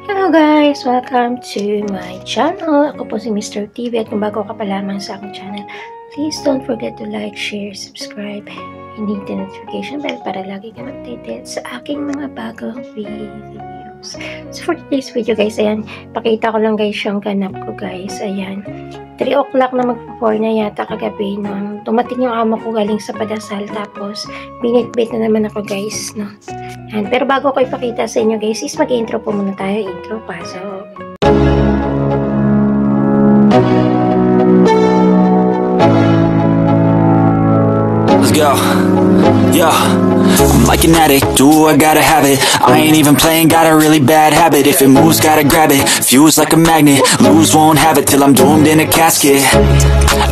Hello guys! Welcome to my channel. Ako po si Mr. TV at kung bago ka pa lamang sa aking channel, please don't forget to like, share, subscribe, and hit the notification bell para lagi kang updated sa aking mga bagong videos. So for today's video guys, ayan, pakita ko lang guys yung ganap ko guys. Ayan, 3 o'clock na magpo-4 na yata kagabi nung tumating yung amo ko galing sa padasal, tapos binit-bit na naman ako guys, no? Ayan, pero bago ko ipakita sa inyo guys, is mag-intro po muna tayo. Intro pa. So, let's go. Yo, I'm like an addict, do I gotta have it. I ain't even playing, got a really bad habit. If it moves, gotta grab it, fuse like a magnet. Lose, won't have it till I'm doomed in a casket.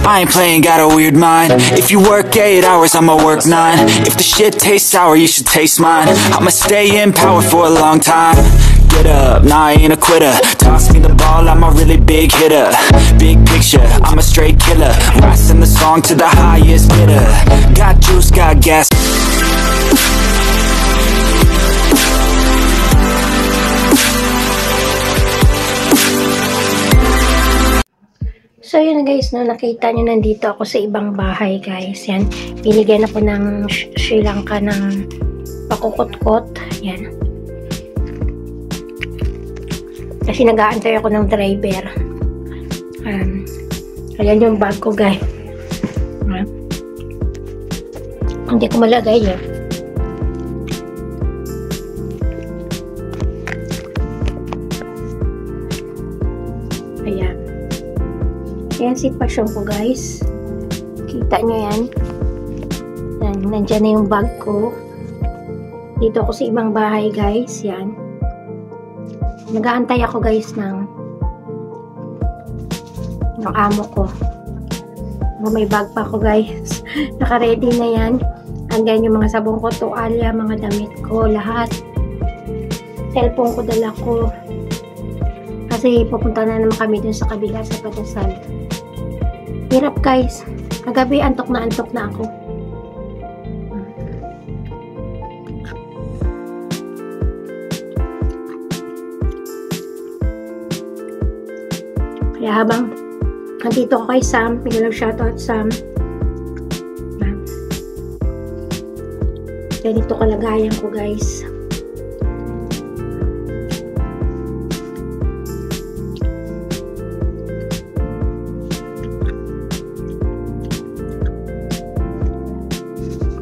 I ain't playing, got a weird mind. If you work 8 hours, I'ma work 9. If the shit tastes sour, you should taste mine. I'ma stay in power for a long time. Get up, nah, I ain't a quitter. Toss me the ball, I'm a really big hitter. Big picture, I'm a straight killer. Rising the song to the highest bidder. Got juice, got gas. So yun guys, no, nakita nyo nandito ako sa ibang bahay guys. Yan, binigyan ako ng Sri Lanka ng pakukot-kot. Yan. Kasi nag-aantay ako ng driver. Ayan yung bag ko guys. Hindi ko malagay yan. Ayan. Ayan sitwasyon ko guys. Kita nyo yan. Nandyan na yung bag ko. Dito ako sa ibang bahay guys. Yan. Nag-aantay ako guys ng amo ko. May bag pa ako guys. Naka-ready na yan. Andyan yung mga sabong ko, tuwalya, mga damit ko, lahat. Cellphone ko dala ko. Kasi pupunta na naman kami dun sa kabila sa padasal. Hirap guys. Kagabi antok na ako. Kaya habang nandito ko kay Sam, biglang shoutout Sam. Ganito kalagayan ko guys.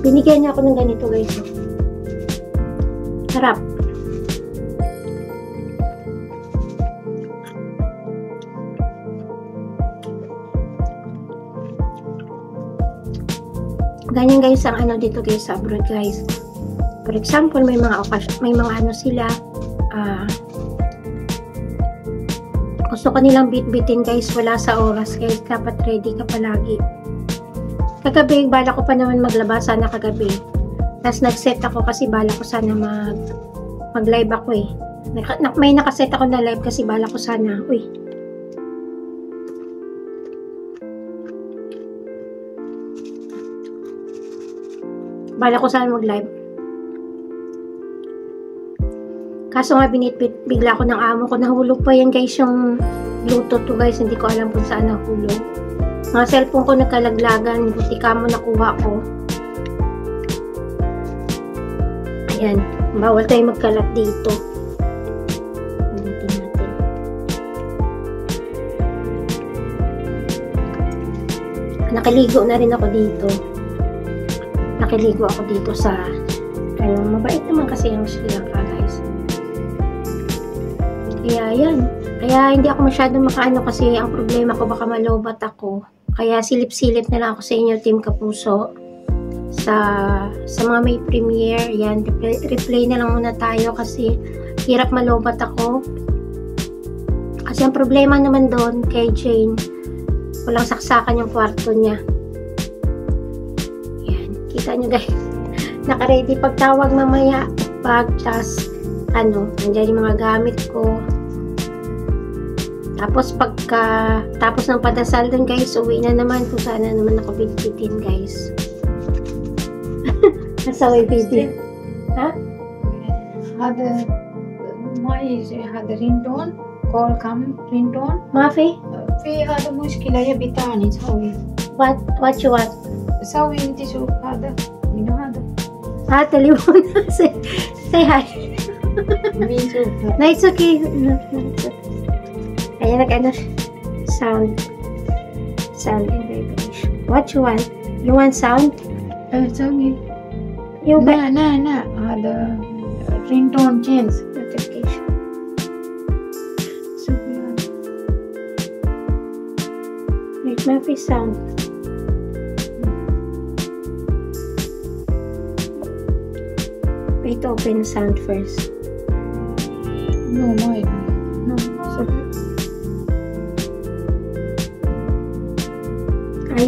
Binigyan niya ako ng ganito guys. Sarap. Ganyan guys ang ano dito guys sa abroad guys. For example, may mga ano sila, gusto ko nilang bit-bitin guys, wala sa oras guys, dapat ready ka palagi. Kagabi, bala ko pa naman maglaba sana kagabi. Tapos nag-set ako kasi bala ko sana mag-live ako eh. May nakaset ako na live kasi bala ko sana, bala ko sana mag-live. Kaso nga binitbit bigla ko ng amo ko. Nahulog pa yan guys yung Bluetooth to guys. Hindi ko alam kung saan nahulog. Mga cellphone ko nagkalaglagan. Buti ka mo nakuha ko. Ayan. Bawal tayo magkalat dito. Ulitin natin. Nakaligo na rin ako dito. Nakiligo ako dito sa mabait naman kasi yung Sri Lanka guys. Kaya yan. Kaya hindi ako masyadong makaano kasi ang problema ko baka malobat ako. Kaya silip-silip na lang ako sa inyo Team Kapuso. Sa mga may premiere, yan, replay na lang muna tayo kasi hirap malobat ako. Kasi ang problema naman doon kay Jane, walang saksakan yung kwarto niya. Kita nyo guys, naka-ready pagtawag mamaya, bag, tas nandiyan yung mga gamit ko. Tapos tapos ng padasal dun guys, uwi na naman kung saan na naman ako bitbitin guys. Nasa way video. Ha? هذا رينتون كول كم رينتون ما في في هذا مشكلة يبي تاني سوي what you want سوي انت شوف هذا منو هذا تليفون say hi مين شوف no it's okay no, it's okay. Ayan nag-ano sound and vibration what you want sound سوي you لا هذا رينتون تشينج notification سوي هذا wait ما في sound wait open sound first No, mine. No, sorry.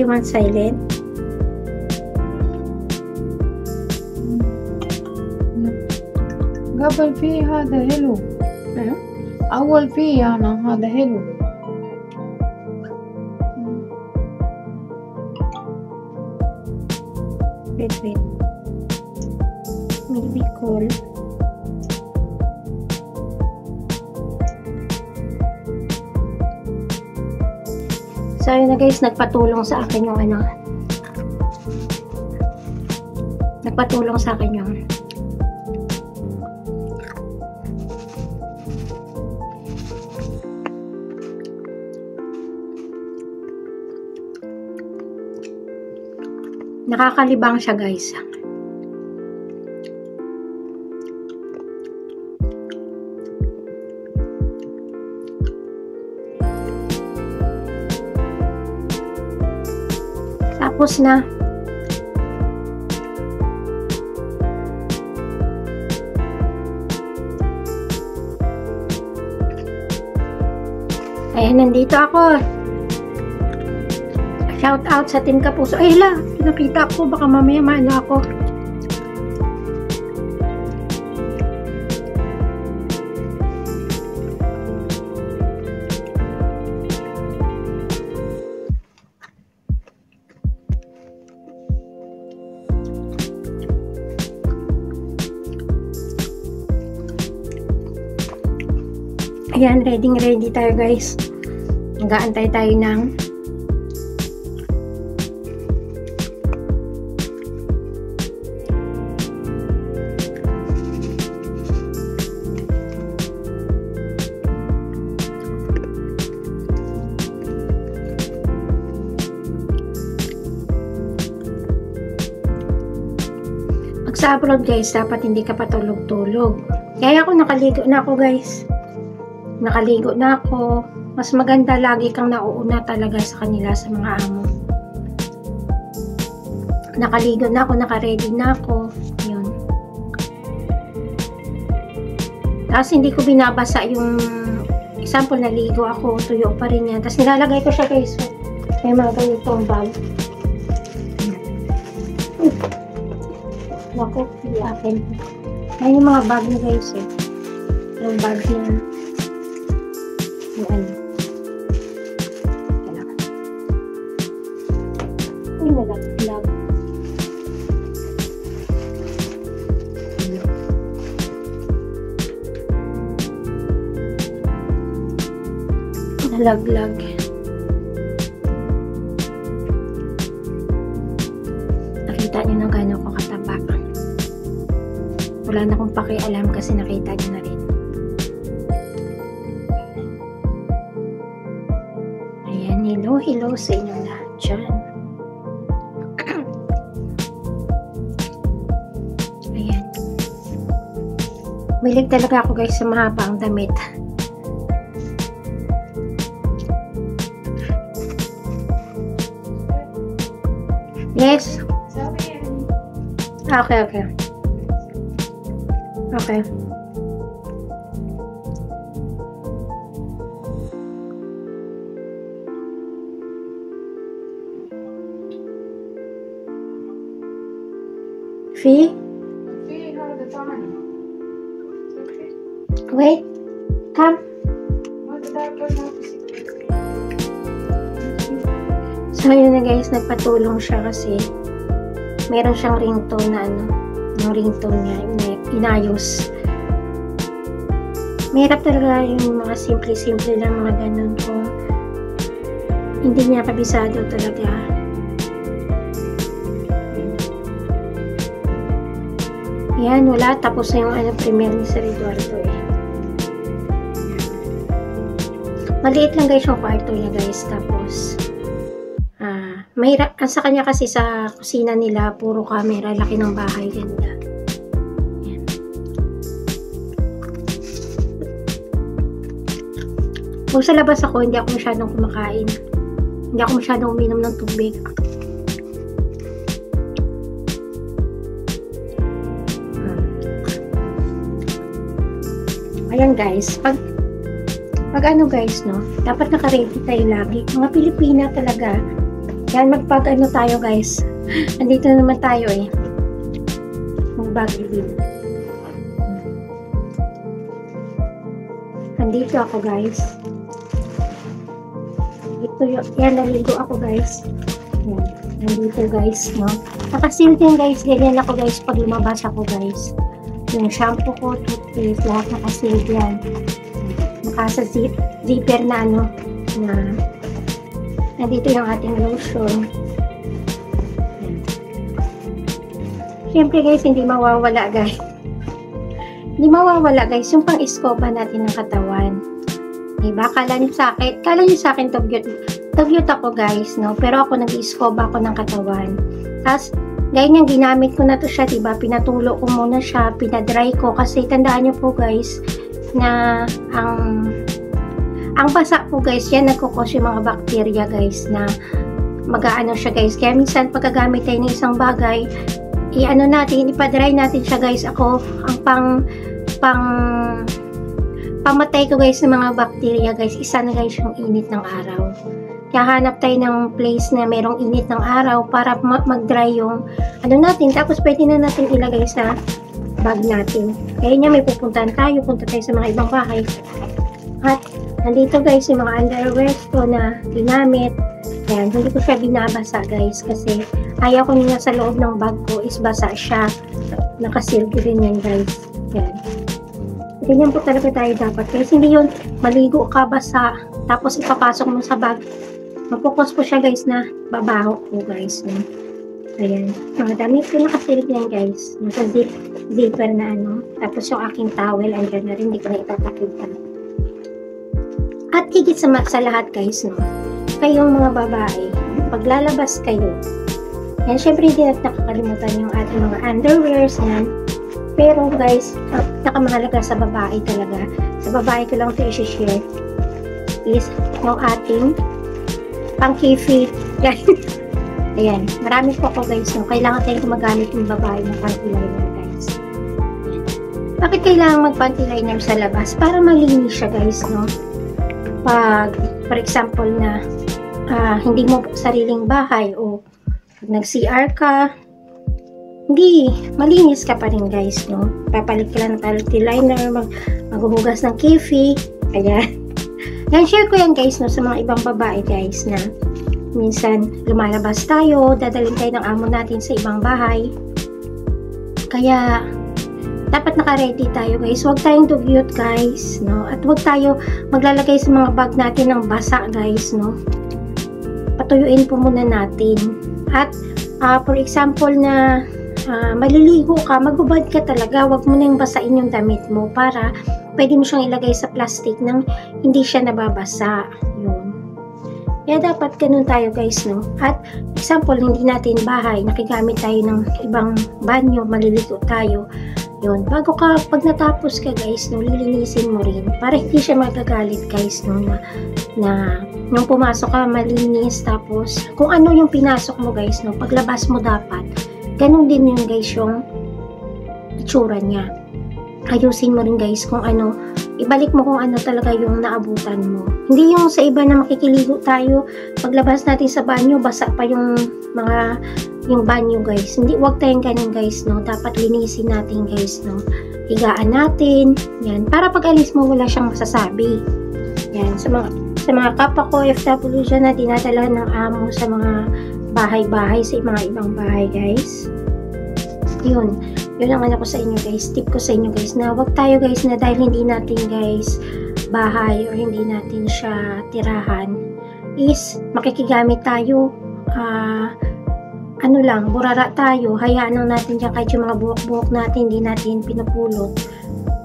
you want silent قبل في هذا هلو أول في أنا هذا هلو wait maybe call so yun na guys, nagpatulong sa akin yung nakakalibang siya guys. Tapos na. Ayan, nandito ako. Shout out sa Team Kapuso. Ay, la, nakita ko. Baka mamaya maano ako. Ayan, ready tayo guys. Nag-aantay tayo ng pag sa abroad guys, dapat hindi ka patulog-tulog. Kaya ako nakaligo na ako guys. Nakaligo na ako. Mas maganda lagi kang nauuna talaga sa kanila, sa mga amo. Nakaligo na ako, naka-ready na ako. Yun. Tapos hindi ko binabasa yung example, naligo ako, tuyo pa rin yan. Tapos nilalagay ko siya guys. May mga ganitong bag. Naku, hindi akin. May yung mga bag niya guys eh. Yung bag niya. Yung ano. Uy, nalaglag. Nalaglag. Nakita niyo na gano'n ko kataba. Wala na akong pakialam kasi nakita niyo na rin. Ayan, hello sa inyong lahat dyan. Ayan. Mahilig talaga ako guys sa mahabang damit. Yes. Okay. Okay. Fee? Wait. Come. So, yun na guys, nagpatulong siya kasi meron siyang ringtone na ano, yung ringtone niya, inayos. Mahirap talaga yung mga simple-simple lang mga ganun kung hindi niya kabisado talaga. Yan, wala. Tapos na yung premiere ni Sir Eduardo eh. Maliit lang guys yung kwarto niya guys. Tapos, mahirap. Sa kanya kasi sa kusina nila, puro camera. Laki ng bahay. Ganda. Yan. Kung sa labas ako, hindi ako masyadong kumakain. Hindi ako masyadong uminom ng tubig. Ayan guys, pag ano guys, no, dapat naka-ready tayo lagi. Mga Pilipina talaga. Yan, magpag-ano tayo guys. Andito naman tayo eh. Mag-bagay din. Andito ako guys. Yan, naligo ako guys. Yan, nandito guys, no. Nakasil din guys, ganyan ako guys pag lumabas ako guys. Yung shampoo ko, toothpaste, lahat nakasil yan. Nakasa zipper na ano, na nandito yung ating lotion. Siyempre guys, hindi mawawala guys. Hindi mawawala guys, yung pang-iskoba natin ng katawan. Diba? Kala nyo sa akin tugyot ako guys, no? Pero ako nag-iskoba ako ng katawan. Tapos, ganyan ginamit ko na to siya, diba? Pinatulo ko muna siya, pinadry ko. Kasi tandaan nyo po guys, na ang basa po guys, yan nagkukos yung mga bakterya guys, na mag-aano siya guys. Kaya minsan pagkagamit tayo ng isang bagay, i-ano natin, ipadry natin siya guys. Ako, ang pamatay ko guys ng mga bakterya guys, isa na guys yung init ng araw. Kaya hanap tayo ng place na merong init ng araw para mag-dry yung ano natin. Tapos pwede na natin ilagay sa bag natin. Kaya niya may pupuntahan tayo, punta tayo sa mga ibang bahay. At nandito guys yung mga underwear ko na ginamit. Ayan, hindi ko siya binabasa guys kasi ayaw ko niya sa loob ng bag ko is basa siya. Nakasilgo din yan guys. Ayan. Ganyan po talaga tayo dapat. Kasi hindi yun maligo ka basa tapos ipapasok mo sa bag. Mapokus po siya guys na babaho po guys. Ayan. Mga damit ko nakasilip yan guys. Nasa zipper na ano. Tapos yung aking towel andyan na rin. Hindi ko na ipapakita. At higit sa lahat guys, no, kayong mga babae, paglalabas kayo, yan, syempre hindi natin nakakalimutan yung ating mga underwears yan. Pero guys, nakamahalaga sa babae talaga. Sa babae ko lang ito i-share is yung ating pang-kifi. Ayan, marami po ako guys, no? Kailangan tayong gumagamit yung babae ng panty liner guys. Bakit kailangan mag-panty liner sa labas? Para malinis siya guys, no? Pag, for example na hindi mo sariling bahay o pag nag-CR ka, hindi, malinis ka pa rin guys, no? Papalit ka lang ng panty liner, maghuhugas ng kifi, ayan. Yan, share ko yan guys, no, sa mga ibang babae guys na minsan lumalabas tayo, dadalhin tayo ng amo natin sa ibang bahay. Kaya, dapat naka-ready tayo guys. Huwag tayong dugyot guys, no? At huwag tayo maglalagay sa mga bag natin ng basa guys, no? Patuyuin po muna natin. At, for example na maliligo ka, maghubad ka talaga, huwag mo nang basain yung damit mo para pwede mo siyang ilagay sa plastic nang hindi siya nababasa. Yun. Kaya dapat ganun tayo guys, no? At example, hindi natin bahay, nakigamit tayo ng ibang banyo, maliligo tayo. Yun, bago ka, pag natapos ka guys, no, lilinisin mo rin para hindi siya magagalit guys, no, na nung pumasok ka malinis, tapos kung ano yung pinasok mo guys, no, paglabas mo dapat ganun din yung guys yung itsura niya. Ayusin mo rin guys kung ano, ibalik mo kung ano talaga yung naabutan mo. Hindi yung sa iba na makikiligo tayo, paglabas natin sa banyo, basa pa yung banyo guys. Hindi, wag tayong ganun guys, no. Dapat linisin natin guys, no. Higaan natin. Yan, para pag alis mo wala siyang masasabi. Yan, sa mga kapwa ko FW dyan na dinadala ng amo sa mga bahay-bahay, sa mga ibang bahay guys. Yun yun ang ano ko sa inyo guys, tip ko sa inyo guys, na wag tayo guys na dahil hindi natin guys bahay or hindi natin siya tirahan, is makikigamit tayo, ano lang, burara tayo, hayaan lang natin dyan kahit yung mga buhok-buhok natin, hindi natin pinupulot.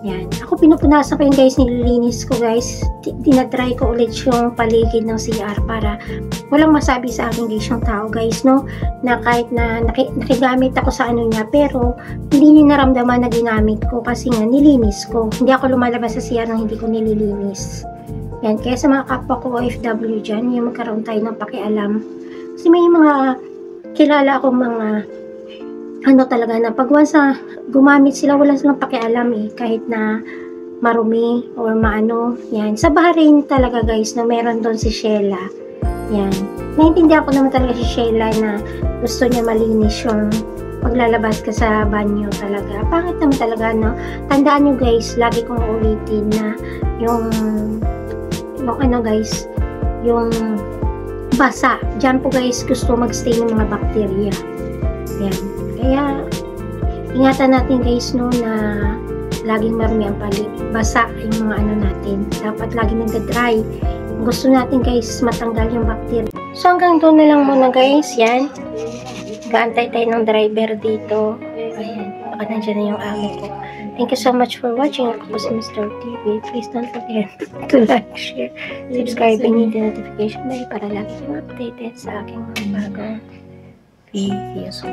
Yan. Ako pinupunasan ko yun guys, nililinis ko guys, tinatry ko ulit yung paligid ng CR para walang masabi sa akin guys yung tao guys, no, na kahit na nakigamit ako sa ano niya, pero hindi niya naramdaman na ginamit ko kasi nga nilinis ko. Hindi ako lumalabas sa CR nang hindi ko nililinis. Yan. Kaya sa mga kapwa ko OFW dyan, yung magkaroon tayo ng pakialam. Kasi may mga kilala akong mga ano talaga na pag once na gumamit sila, wala silang pakialam kahit na marumi or maano. Yan. Sa Bahrain talaga guys, na meron doon si Sheila. Yan. Naintindihan ko naman talaga si Sheila na gusto niya malinis yung paglalabas ka sa banyo talaga. Pangit naman talaga, no? Tandaan nyo guys, lagi kong ulitin na yung ano guys, yung basa. Diyan po guys gusto magstay ng mga bakterya. Yan. Kaya ingatan natin guys, no, na laging marumi ang palit. Basa yung mga ano natin. Dapat laging nagda-dry. Gusto natin guys matanggal yung bakterya. So hanggang doon na lang muna guys. Yan. Gaantay tayo ng driver dito. Ayan. Baka nandiyan na yung amo ko. Thank you so much for watching. Ako po si Mr. TV. Please don't forget to like, share, subscribe, and hit the notification bell para lagi kang updated sa aking mga bagong videos.